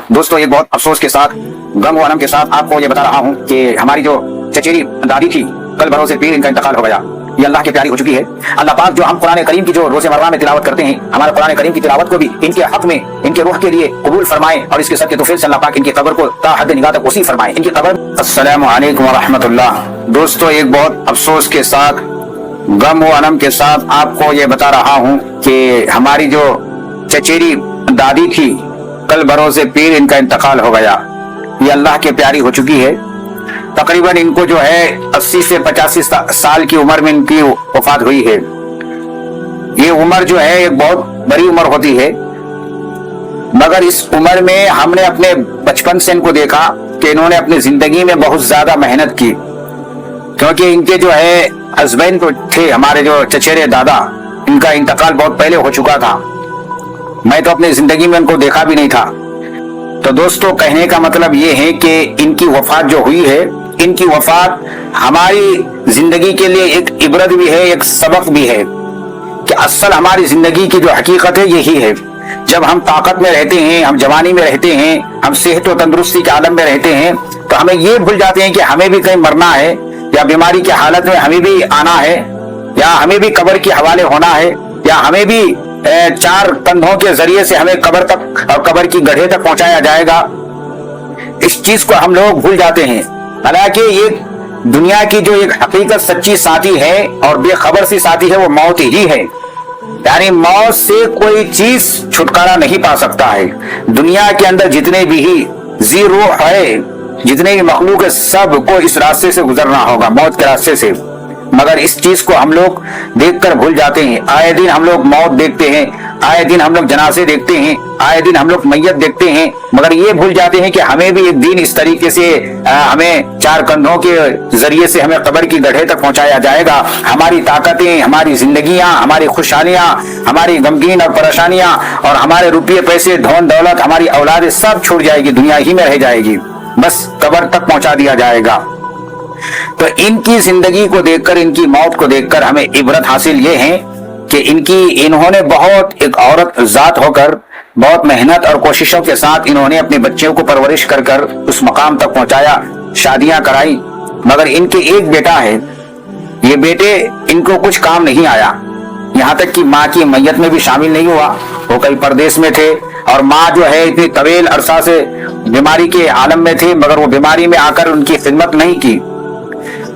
दोस्तों एक बहुत अफसोस के साथ, गम व अलम के साथ आपको ये बता रहा हूँ कि हमारी जो चचेरी दादी थी, कल भरोसे पीर इनका इंतकाल हो गया। ये अल्लाह की प्यारी हो चुकी है। अल्लाह पाक जो हम कुरान करीम की जो रोज़े मर्रा में तिलावत करते हैं, हमारे कुरान करीम की तिलावत को भी इनके हक में, इनके रूह के लिए कबूल फरमाए और इसके सदके तौफीक से अल्लाह पाक इनकी कब्र को ता हद निगाह तक वसी फरमाए। इनकी कब्र। अस्सलामु अलैकुम व रहमतुल्लाह। दोस्तों एक बहुत अफसोस के साथ, गम व अलम के साथ आपको ये बता रहा हूँ कि हमारी जो चचेरी दादी थी, कल बरोज़े पीर इनका इंतकाल हो गया। ये अल्लाह के प्यारी हो चुकी है। तकरीबन इनको जो है 80 से 85 साल की उम्र में इनकी वफात हुई है। ये उम्र जो है एक बहुत बड़ी उम्र होती है, मगर इस उम्र में हमने अपने बचपन से इनको देखा कि इन्होंने अपनी जिंदगी में बहुत ज्यादा मेहनत की, क्योंकि इनके जो है हस्बैंड तो थे, हमारे जो चचेरे दादा, इनका इंतकाल बहुत पहले हो चुका था। मैं तो अपनी जिंदगी में इनको देखा भी नहीं था। तो दोस्तों कहने का मतलब ये है कि इनकी वफात जो हुई है, इनकी वफात हमारी जिंदगी के लिए एक इबरत भी है, एक सबक भी है कि असल हमारी जिंदगी की जो हकीकत है यही है। जब हम ताकत में रहते हैं, हम जवानी में रहते हैं, हम सेहत और तंदुरुस्ती के आलम में रहते हैं, तो हमें ये भूल जाते हैं कि हमें भी कहीं मरना है, या बीमारी की हालत में हमें भी आना है, या हमें भी कब्र के हवाले होना है, या हमें भी 4 कंधों के जरिए से हमें कब्र तक और कब्र की गड्ढे तक पहुंचाया जाएगा। इस चीज को हम लोग भूल जाते हैं। हालांकि ये दुनिया की जो एक हकीकत सच्ची साथी है और बेखबर सी साथी है, वो मौत ही है। यानी मौत से कोई चीज छुटकारा नहीं पा सकता है। दुनिया के अंदर जितने भी जी रूह है, जितने भी मखलूक है, सब को इस रास्ते से गुजरना होगा, मौत के रास्ते से। मगर इस चीज को हम लोग देखकर भूल जाते हैं। आए दिन हम लोग मौत देखते हैं, आए दिन हम लोग जनाजे देखते हैं, आए दिन हम लोग मैयत देखते हैं, मगर ये भूल जाते हैं कि हमें भी एक दिन इस तरीके से हमें 4 कंधों के जरिए से हमें कब्र की गड्ढे तक पहुंचाया जाएगा। हमारी ताकतें, हमारी जिंदगियां, हमारी खुशहालियां, हमारी गमगीन और परेशानियां और हमारे रुपये पैसे, धन दौलत, हमारी औलादें सब छूट जाएगी, दुनिया ही में रह जाएगी, बस कब्र तक पहुंचा दिया जाएगा। तो इनकी जिंदगी को देखकर, इनकी मौत को देखकर हमें इबरत हासिल ये है कि इन्होंने बहुत एक औरत जात होकर बहुत मेहनत और कोशिशों के साथ इन्होंने अपने बच्चों को परवरिश कर उस मकाम तक पहुंचाया, शादियां कराई। मगर इनके एक बेटा है, ये बेटे इनको कुछ काम नहीं आया, यहाँ तक कि माँ की मैयत में भी शामिल नहीं हुआ। वो कई परदेश में थे और माँ जो है इतनी तवील अरसा से बीमारी के आलम में थे, मगर वो बीमारी में आकर उनकी खिदमत नहीं की।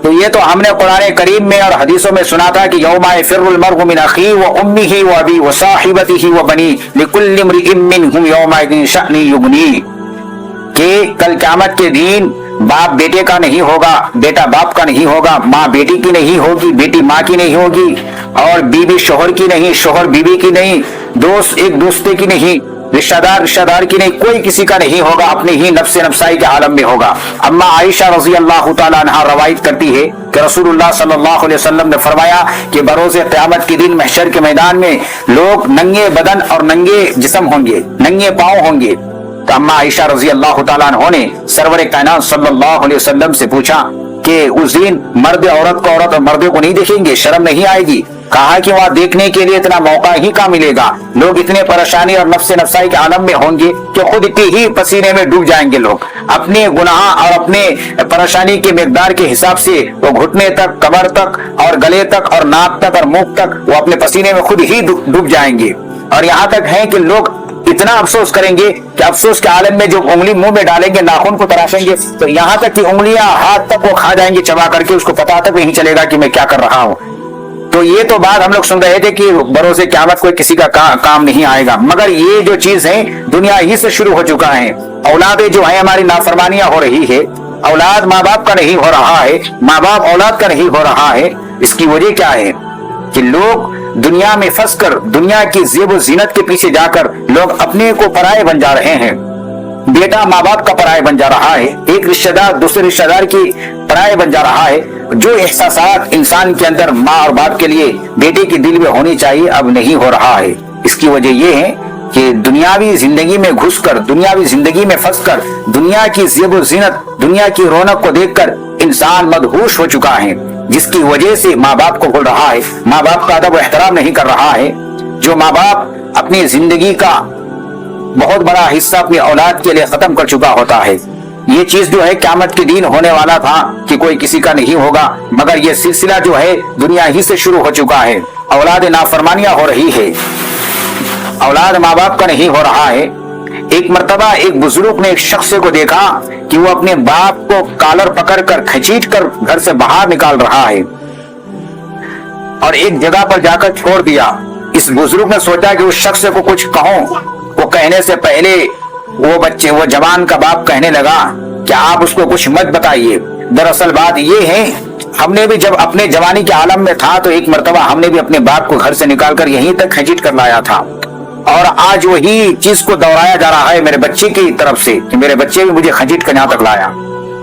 तो ये तो हमने कुरान करीम में और हदीसों में सुना था कि यौमा यफिरुल मर्उ मिन अखीही व उम्मिही व अबीही व साहिबतिही व बनीही लिकुल्लि इम्रिइन मिनहुम यौमइज़िन शअनुन युगनीह, कि कल क़यामत के दिन बाप बेटे का नहीं होगा, बेटा बाप का नहीं होगा, माँ बेटी की नहीं होगी, बेटी माँ की नहीं होगी, और बीवी शोहर की नहीं, शोहर बीवी की नहीं, दोस्त एक दोस्ते की नहीं, रिश्तेदार की नहीं, कोई किसी का नहीं होगा, अपने ही नफ्से नफ्साई के आलम में होगा। अम्मा आयशा रज़ी अल्लाह तआला अन्हा रवायत करती है कि रसूलुल्लाह सल्लल्लाहु अलैहि वसल्लम ने फरमाया कि बरोज़े क़यामत के दिन महशर के मैदान में लोग नंगे बदन और नंगे जिस्म होंगे, नंगे पाँव होंगे। तो अम्मा आयशा रज़ी अल्लाह तआला अन्हा ने सरवर कायनात सल्लल्लाहु अलैहि वसल्लम से पूछा कि उस दिन मर्द औरत को, औरत और मर्द को नहीं देखेंगे, शर्म नहीं आएगी? कहा कि वहाँ देखने के लिए इतना मौका ही कहाँ मिलेगा, लोग इतने परेशानी और नफ्से नफ्साई के आलम में होंगे कि खुद इतनी ही पसीने में डूब जाएंगे। लोग अपने गुनाह और अपने परेशानी के मिकदार के हिसाब से वो घुटने तक, कमर तक और गले तक और नाक तक और मुंह तक वो अपने पसीने में खुद ही डूब जाएंगे। और यहाँ तक है कि लोग इतना अफसोस करेंगे कि अफसोस के आलम में जो उंगली मुंह में डालेंगे, नाखून को तराशेंगे, तो यहाँ तक कि उंगलियां हाथ तक वो खा जाएंगे चबा करके, उसको पता तक नहीं चलेगा कि मैं क्या कर रहा हूँ। तो ये तो बात हम लोग सुन रहे थे कि बरोज़े क़यामत कोई किसी का काम नहीं आएगा, मगर ये जो चीज है दुनिया ही से शुरू हो चुका है। औलादें जो है हमारी नाफरमानियां हो रही है, औलाद माँ बाप का नहीं हो रहा है, माँ बाप औलाद का नहीं हो रहा है। इसकी वजह क्या है कि लोग दुनिया में फंस कर, दुनिया की ज़ेब व ज़ीनत के पीछे जाकर लोग अपने को पराये बन जा रहे हैं। बेटा माँ बाप का पराये बन जा रहा है, एक रिश्तेदार दूसरे रिश्तेदार की पराये बन जा रहा है। जो एहसासात इंसान के अंदर माँ और बाप के लिए बेटे के दिल में होनी चाहिए, अब नहीं हो रहा है। इसकी वजह यह है कि दुनियावी जिंदगी में घुसकर, दुनियावी जिंदगी में फंसकर, दुनिया की ज़ेब व ज़ीनत, दुनिया की रौनक को देखकर इंसान मदहोश हो चुका है, जिसकी वजह से माँ बाप को भूल रहा है, माँ बाप का अदब व एहतराम नहीं कर रहा है। जो माँ बाप अपनी जिंदगी का बहुत बड़ा हिस्सा अपनी औलाद के लिए खत्म कर चुका होता है। ये चीज जो है क़यामत के दिन होने वाला था कि कोई किसी का नहीं होगा, मगर ये सिलसिला जो है दुनिया ही से शुरू हो चुका है। औलाद नाफरमानियां हो रही है, औलाद माँ बाप का नहीं हो रहा है। एक मर्तबा एक बुजुर्ग ने एक शख्स को देखा कि वो अपने बाप को कॉलर पकड़कर खींच कर घर से बाहर निकाल रहा है और एक जगह पर जाकर छोड़ दिया। इस बुजुर्ग ने सोचा कि उस शख्स को कुछ कहूं। वो कहने से पहले वो जवान का बाप कहने लगा कि आप उसको कुछ मत बताइए। दरअसल बात ये है, हमने भी जब अपने जवानी के आलम में था तो एक मर्तबा हमने भी अपने बाप को घर से निकालकर यहीं तक खींच कर लाया था और आज वही चीज को दोहराया जा रहा है मेरे बच्चे की तरफ से कि मेरे बच्चे भी मुझे खींच कर यहाँ तक लाया।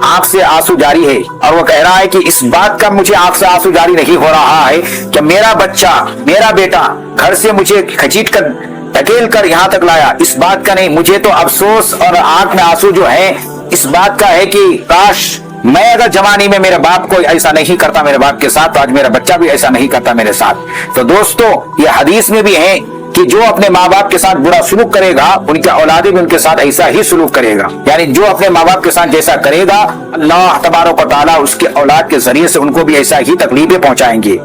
आंख से आंसू जारी है और वो कह रहा है कि इस बात का मुझे आंख से आंसू जारी नहीं हो रहा है कि मेरा बच्चा, मेरा बेटा घर से मुझे खींच कर धकेल कर यहाँ तक लाया, इस बात का नहीं। मुझे तो अफसोस और आंख में आंसू जो है इस बात का है कि काश मैं अगर जवानी में मेरे बाप को ऐसा नहीं करता मेरे बाप के साथ, तो आज मेरा बच्चा भी ऐसा नहीं करता मेरे साथ। तो दोस्तों, ये हदीस में भी है कि जो अपने माँ बाप के साथ बुरा सुलूक करेगा उनके औलादे भी उनके साथ ऐसा ही सुलूक करेगा। यानी जो अपने माँ बाप के साथ जैसा करेगा अल्लाह तबारक व तआला उसके औलाद के जरिए से उनको भी ऐसा ही तकलीफें पहुंचाएंगे।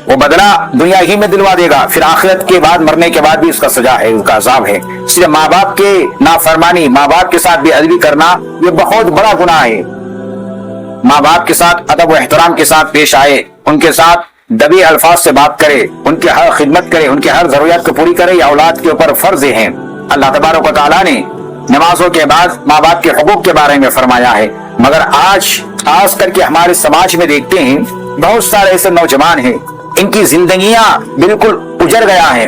वो बदला दुनिया ही में दिलवा देगा, फिर आखिरत के बाद मरने के बाद भी उसका सजा है, उसका अजाब है। इसलिए माँ बाप के नाफरमानी, माँ बाप के साथ बेअदबी करना ये बहुत बड़ा गुनाह है। माँ बाप के साथ अदब व एहतराम के साथ पेश आए, उनके साथ दबी अल्फाज से बात करे, उनकी हर खिदमत करे, उनकी हर जरूरियात को पूरी करे, या औलाद के ऊपर फर्ज है। अल्लाह तबारक व तआला ने नमाजों के बाद माँ बाप के हुकूक के बारे में फरमाया है, मगर आज खास करके हमारे समाज में देखते हैं बहुत सारे ऐसे नौजवान हैं, इनकी जिंदगियां बिल्कुल उजड़ गया है,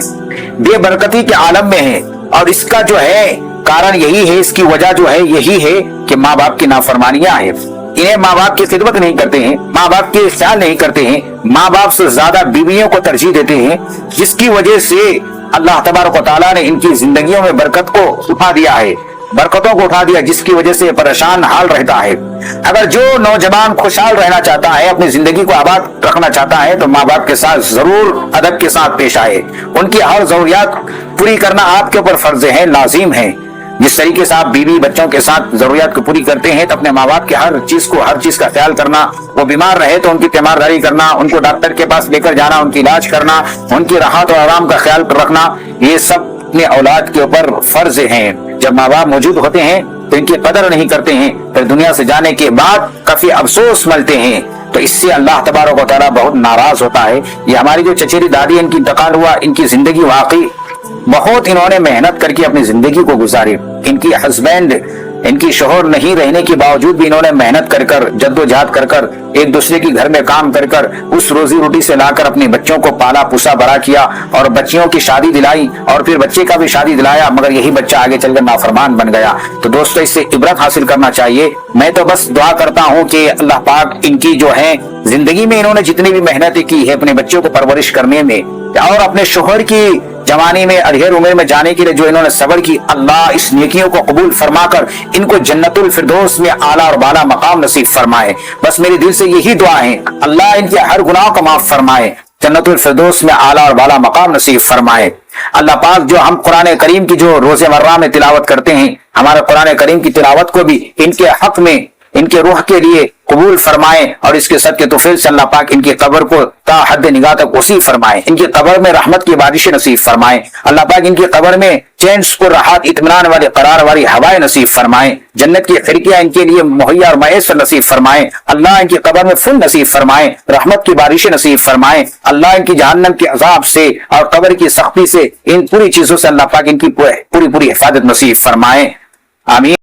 बेबरकती के आलम में है। और इसका जो है कारण यही है, इसकी वजह जो है यही है कि माँ बाप की नाफरमानियां हैं। इन्हें माँ बाप की खिदमत नहीं करते हैं, माँ बाप के ख्याल नहीं करते हैं, माँ बाप से ज्यादा बीवियों को तरजीह देते हैं, जिसकी वजह से अल्लाह तबारक व तआला ने इनकी जिंदगियों में बरकत को उठा दिया है, बरकतों को उठा दिया, जिसकी वजह से परेशान हाल रहता है। अगर जो नौजवान खुशहाल रहना चाहता है, अपनी जिंदगी को आबाद रखना चाहता है, तो माँ बाप के साथ जरूर अदब के साथ पेश आए। उनकी हर जरूरियात पूरी करना आपके ऊपर फर्ज है, लाजिम है। जिस तरीके से आप बीवी बच्चों के साथ जरूरियात को पूरी करते हैं, तो अपने माँ बाप के हर चीज का ख्याल करना, वो बीमार रहे तो उनकी तीमारदारी करना, उनको डॉक्टर के पास लेकर जाना, उनकी इलाज करना, उनकी राहत और आराम का ख्याल रखना, ये सब अपने औलाद के ऊपर फर्ज हैं। जब माँ बाप मौजूद होते हैं तो इनकी कदर नहीं करते हैं, फिर दुनिया से जाने के बाद काफी अफसोस मिलते हैं, तो इससे अल्लाह तबारक व तआला बहुत नाराज होता है। ये हमारी जो चचेरी दादी, इनकी इंतकाल हुआ, इनकी जिंदगी वाकई बहुत इन्होंने मेहनत करके अपनी जिंदगी को गुजारी। इनकी हस्बैंड, इनकी शोहर नहीं रहने के बावजूद भी इन्होंने मेहनत कर कर, जद्दोजहद कर कर, एक दूसरे की घर में काम कर कर उस रोजी रोटी से लाकर अपने बच्चों को पाला पुसा बड़ा किया और बच्चियों की शादी दिलाई और फिर बच्चे का भी शादी दिलाया, मगर यही बच्चा आगे चलकर नाफरमान बन गया। तो दोस्तों, इससे इबरत हासिल करना चाहिए। मैं तो बस दुआ करता हूँ कि अल्लाह पाक इनकी जो है जिंदगी में इन्होंने जितनी भी मेहनत की है अपने बच्चों को परवरिश करने में और अपने शोहर की जवानी में अधेर उम्र में जाने के लिए जो इन्होंने सब्र की, अल्लाह इस नेकियों को कबूल फरमाकर इनको जन्नतुल फिरदौस में आला और बाला मकाम नसीब फरमाए। बस मेरे दिल से यही दुआ है, अल्लाह इनके हर गुनाह को माफ फरमाए, जन्नतुल फिरदौस में आला और बाला मकाम नसीब फरमाए। अल्लाह पाक जो हम कुरान करीम की जो रोज़मर्रा में तिलावत करते हैं, हमारे कुरान करीम की तिलावत को भी इनके हक में, इनके रूह के लिए कबूल फरमाए और इसके सदके तौफीक से अल्लाह पाक इनकी कब्र को ता हद निगाह तक वसी फरमाए, इनकी कब्र में रहमत की बारिश नसीब फरमाए। अल्लाह पाक इनकी कब्र में चैन सुकून राहत इत्मीनान वाली करार वाली हवाएं नसीब फरमाए, जन्नत की खिड़कियां इनके लिए मुहैया और मैसर नसीब फरमाए। अल्लाह इनकी कब्र में फूल नसीब फरमाए, रहमत की बारिश नसीब फरमाए। अल्लाह इनकी जहन्नम के अजाब से और कब्र की सख्ती से, इन पूरी चीजों से अल्लाह पाक इनकी पूरी हिफाजत नसीब फरमाए। आमीन।